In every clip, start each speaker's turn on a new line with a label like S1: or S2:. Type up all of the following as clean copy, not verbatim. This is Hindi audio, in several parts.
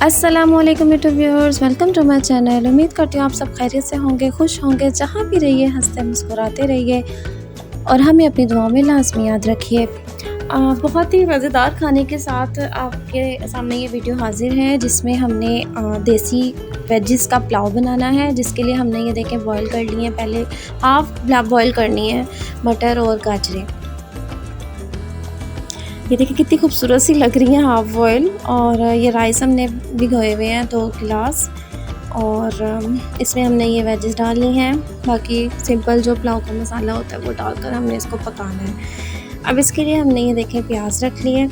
S1: अस्सलामुअलैकुम YouTube viewers, welcome to my channel. उम्मीद करती हूँ आप सब खैरियत से होंगे, खुश होंगे। जहाँ भी रहिए हंसते मुस्कुराते रहिए और हमें अपनी दुआओं में लाजमी याद रखिए। बहुत ही मज़ेदार खाने के साथ आपके सामने ये वीडियो हाजिर है, जिसमें हमने देसी वेजिस का पुलाव बनाना है। जिसके लिए हमने ये देखें बॉईल कर लिए हैं। पहले हाफ़ बॉईल करनी है मटर और गाजरें। ये देखिए कितनी खूबसूरत सी लग रही है हाफ बॉयल। और ये राइस हमने भिगोए हुए हैं 2 गिलास, और इसमें हमने ये वेजेस डालनी हैं। बाकी सिंपल जो पुलाव का मसाला होता है वो डालकर हमने इसको पकाना है। अब इसके लिए हमने ये देखें प्याज रख लिए।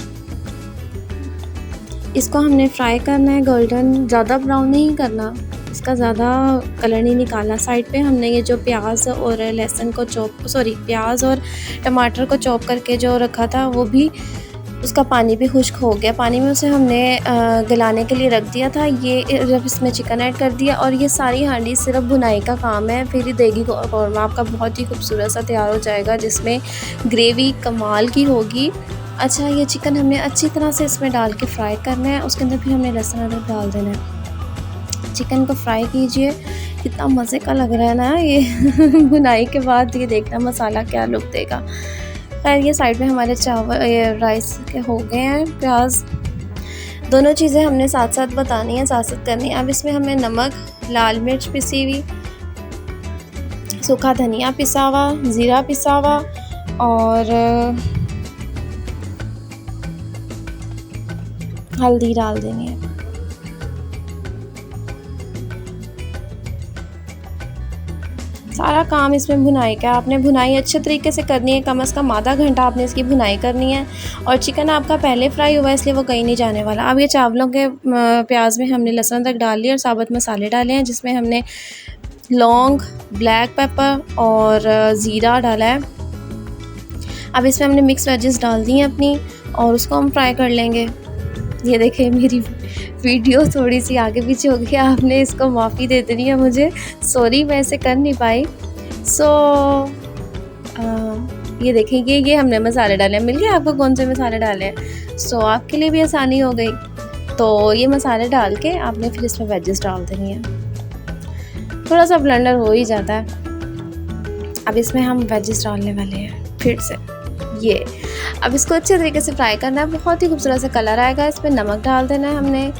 S1: इसको हमने फ्राई करना है गोल्डन, ज़्यादा ब्राउन नहीं करना, इसका ज़्यादा कलर नहीं निकालना। साइड पे हमने ये जो प्याज और लहसुन को प्याज और टमाटर को चॉप करके जो रखा था वो भी, उसका पानी भी खुश्क हो गया। पानी में उसे हमने गलाने के लिए रख दिया था। ये जब इसमें चिकन ऐड कर दिया, और ये सारी हांडी सिर्फ भुनाई का काम है। फिर ये देगी कौरमा आपका बहुत ही खूबसूरत सा तैयार हो जाएगा, जिसमें ग्रेवी कमाल की होगी। अच्छा, ये चिकन हमने अच्छी तरह से इसमें डाल के फ्राई करना है। उसके अंदर फिर हमने लहसुन अदरक डाल देना है। चिकन को फ्राई कीजिए, कितना मज़े का लग रहा है ना ये भुनाई के बाद। ये देखना मसाला क्या लुक देगा। खैर, ये साइड में हमारे राइस के हो गए हैं। प्याज, दोनों चीज़ें हमने साथ साथ बतानी है, साथ साथ करनी है। अब इसमें हमें नमक, लाल मिर्च पिसी हुई, सूखा धनिया पिसा हुआ, ज़ीरा पिसा हुआ और हल्दी डाल देनी है। सारा काम इसमें भुनाई का। आपने भुनाई अच्छे तरीके से करनी है, कम से कम आधा घंटा आपने इसकी भुनाई करनी है। और चिकन आपका पहले फ्राई हुआ है, इसलिए वो कहीं नहीं जाने वाला। अब ये चावलों के प्याज में हमने लहसुन तक डाल लिया और साबुत मसाले डाले हैं, जिसमें हमने लौंग, ब्लैक पेपर और ज़ीरा डाला है। अब इसमें हमने मिक्स वेजेस डाल दी हैं अपनी, और उसको हम फ्राई कर लेंगे। ये देखें मेरी वीडियो थोड़ी सी आगे पीछे हो गई, आपने इसको माफ़ी दे देनी है मुझे, सॉरी मैं इसे कर नहीं पाई। ये देखें, ये हमने मसाले डाले हैं। मिल गया आपको कौन से मसाले डाले हैं? आपके लिए भी आसानी हो गई। तो ये मसाले डाल के आपने फिर इसमें वेजेस डाल देनी है। थोड़ा सा ब्लेंडर हो ही जाता है। अब इसमें हम वेजेस डालने वाले हैं फिर से। ये अब इसको अच्छे तरीके से फ्राई करना है, बहुत ही खूबसूरत सा कलर आएगा। इसमें नमक डाल देना है हमने,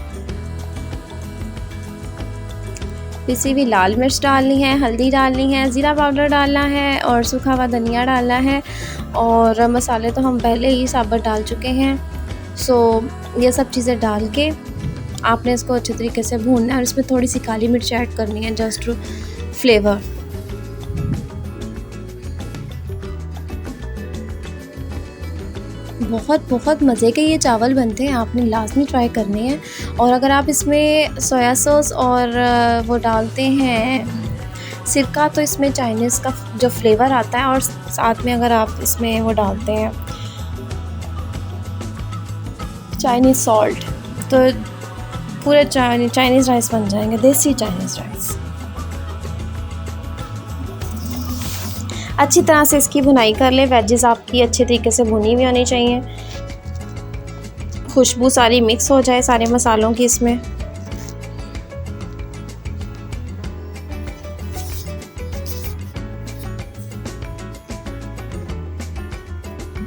S1: पिसी हुई लाल मिर्च डालनी है, हल्दी डालनी है, ज़ीरा पाउडर डालना है और सूखा हुआ धनिया डालना है। और मसाले तो हम पहले ही साबुत डाल चुके हैं। ये सब चीज़ें डाल के आपने इसको अच्छे तरीके से भूनना है। और इसमें थोड़ी सी काली मिर्च ऐड करनी है, जस्ट फ्लेवर। बहुत मज़े के ये चावल बनते हैं, आपने लाजमी ट्राई करने हैं। और अगर आप इसमें सोया सॉस और वो डालते हैं सिरका, तो इसमें चाइनीज़ का जो फ्लेवर आता है। और साथ में अगर आप इसमें वो डालते हैं चाइनीज़ सॉल्ट, तो पूरे चाइनीज़ राइस बन जाएंगे, देसी चाइनीज़ राइस। अच्छी तरह से इसकी भुनाई कर ले। वेजेस आपकी अच्छे तरीके से भुनी हुई होनी चाहिए, खुशबू सारी मिक्स हो जाए सारे मसालों की इसमें।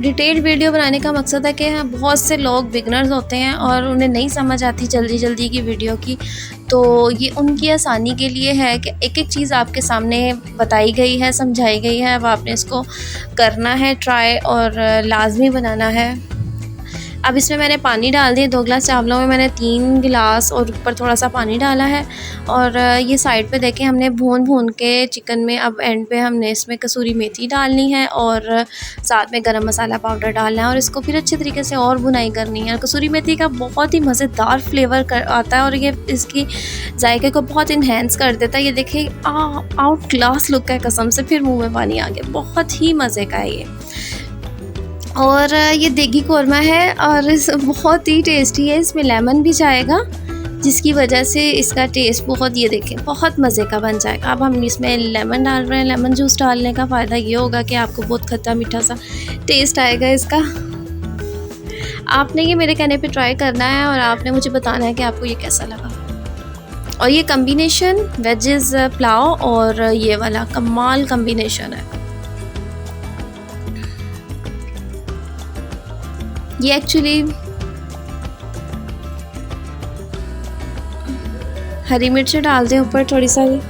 S1: डिटेल्ड वीडियो बनाने का मकसद है कि बहुत से लोग बिगनर्स होते हैं और उन्हें नहीं समझ आती जल्दी की वीडियो की। तो ये उनकी आसानी के लिए है कि एक एक चीज़ आपके सामने बताई गई है, समझाई गई है। अब आपने इसको करना है ट्राई और लाजमी बनाना है। अब इसमें मैंने पानी डाल दिया। 2 गिलास चावलों में मैंने 3 गिलास और ऊपर थोड़ा सा पानी डाला है। और ये साइड पे देखें, हमने भून के चिकन में अब एंड पे हमने इसमें कसूरी मेथी डालनी है और साथ में गरम मसाला पाउडर डालना है। और इसको फिर अच्छे तरीके से और भुनाई करनी है। कसूरी मेथी का बहुत ही मज़ेदार फ्लेवर आता है और ये इसकी जायके को बहुत इन्हेंस कर देता है। ये देखें, आउट क्लास लुक है, कसम से फिर मुँह में पानी आ गया। बहुत ही मज़े का है ये। और ये देगी कौरमा है और बहुत ही टेस्टी है। इसमें लेमन भी जाएगा, जिसकी वजह से इसका टेस्ट बहुत, ये देखें, बहुत मज़े का बन जाएगा। अब हम इसमें लेमन डाल रहे हैं। लेमन जूस डालने का फ़ायदा ये होगा कि आपको बहुत खट्टा मीठा सा टेस्ट आएगा इसका। आपने ये मेरे कहने पे ट्राई करना है और आपने मुझे बताना है कि आपको ये कैसा लगा। और ये कॉम्बिनेशन वेजेस पुलाव और ये वाला कमाल कॉम्बिनेशन है। ये एक्चुअली हरी मिर्च डाल दें ऊपर थोड़ी सारी।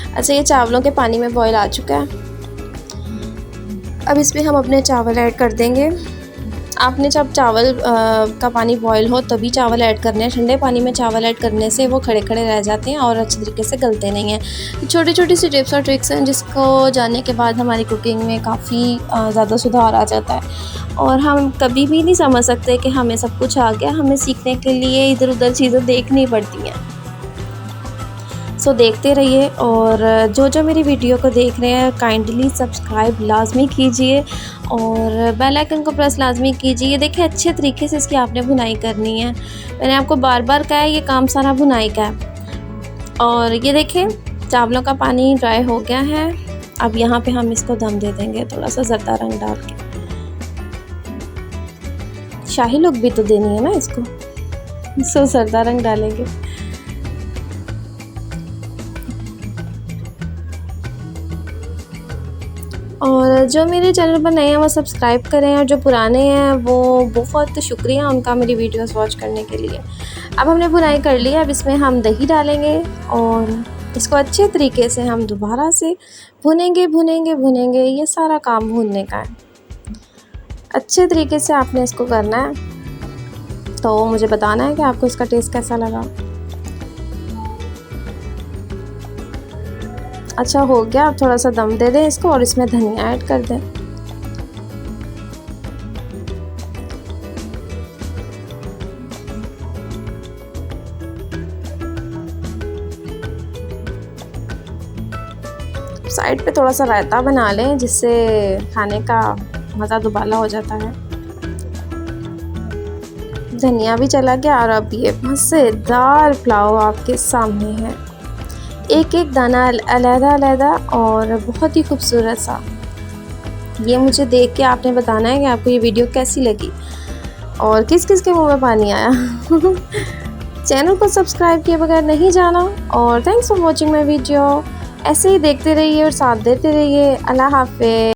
S1: अच्छा, ये चावलों के पानी में बॉईल आ चुका है। अब इसमें हम अपने चावल ऐड कर देंगे। आपने जब चावल का पानी बॉईल हो तभी चावल ऐड करने हैं। ठंडे पानी में चावल ऐड करने से वो खड़े खड़े रह जाते हैं और अच्छे तरीके से गलते नहीं हैं। छोटी छोटी सी टिप्स और ट्रिक्स हैं जिसको जानने के बाद हमारी कुकिंग में काफ़ी ज़्यादा सुधार आ जाता है। और हम कभी भी नहीं समझ सकते कि हमें सब कुछ आ गया। हमें सीखने के लिए इधर उधर चीज़ें देखनी पड़ती हैं। सो देखते रहिए और जो मेरी वीडियो को देख रहे हैं काइंडली सब्सक्राइब लाजमी कीजिए और बेल आइकन को प्रेस लाजमी कीजिए। ये देखिए अच्छे तरीके से इसकी आपने भुनाई करनी है। मैंने आपको बार बार कहा है, ये काम सारा भुनाई का है। और ये देखें चावलों का पानी ड्राई हो गया है। अब यहाँ पे हम इसको दम दे देंगे थोड़ा सा ज़रदा रंग डाल के। शाही लुक भी तो देनी है ना इसको, सो ज़रदा रंग डालेंगे। और जो मेरे चैनल पर नए हैं वो सब्सक्राइब करें और जो पुराने हैं वो बहुत शुक्रिया उनका मेरी वीडियोस वॉच करने के लिए। अब हमने भुनाई कर ली है। अब इसमें हम दही डालेंगे और इसको अच्छे तरीके से हम दोबारा से भुनेंगे। ये सारा काम भूनने का है। अच्छे तरीके से आपने इसको करना है। तो मुझे बताना है कि आपको इसका टेस्ट कैसा लगा। अच्छा हो गया। अब थोड़ा सा दम दे दें इसको और इसमें धनिया ऐड कर दें। साइड पे थोड़ा सा रायता बना लें जिससे खाने का मज़ा दुबाला हो जाता है। धनिया भी चला गया और अब ये मज़ेदार पुलाव आपके सामने है। एक एक दाना अलग-अलग और बहुत ही खूबसूरत सा। ये मुझे देख के आपने बताना है कि आपको ये वीडियो कैसी लगी और किस किस के मुंह में पानी आया। चैनल को सब्सक्राइब किए बगैर नहीं जाना। और thanks for watching my video. ऐसे ही देखते रहिए और साथ देते रहिए। अल्लाह हाफ़िज़।